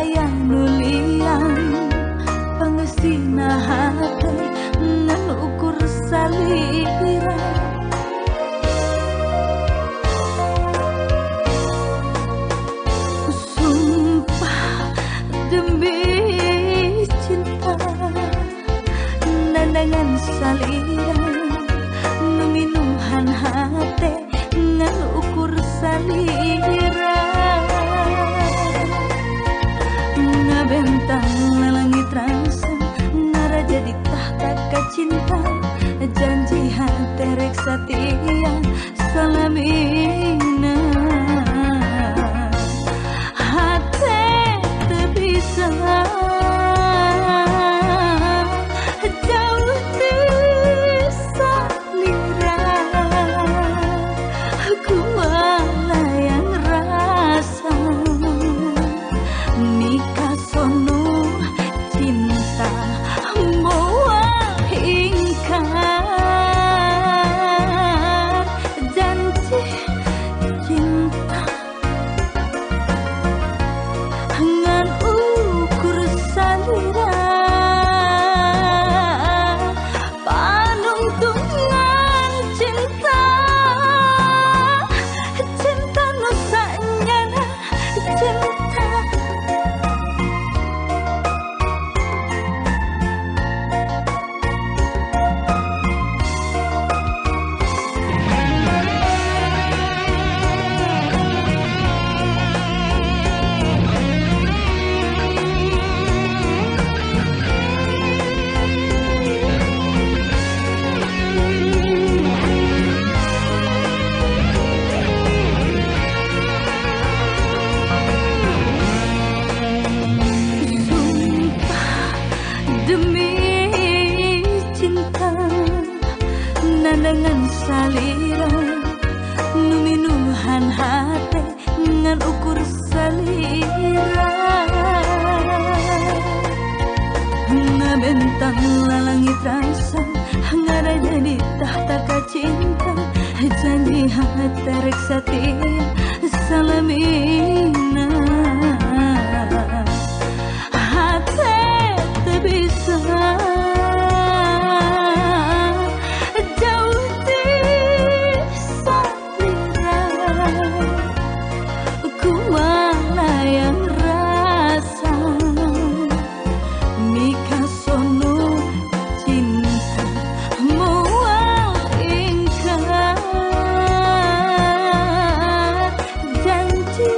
sayang nulian pangestina hati ngan ukur salira sumpah demi cinta nandangan salira numinuhan hati ngan ukur salira ngabentang langit rasa ngara jadi tahta kacinta janji hati rek setia salamina hati teu bisa jauh teu salira aku yang rasa nikah sono cinta moal ingkar janji cinta ngan ukur salira panungtungan cinta cinta nusanya cinta demi cinta nandangan salira numinuhan hati ngan ukur salira ngabentang langit rasa ngara jadi tahta kacinta janji hati rek setia salamina hati teu bisa jauh di salira kumaha yang rasa nikah sono cinta moal ingkar janji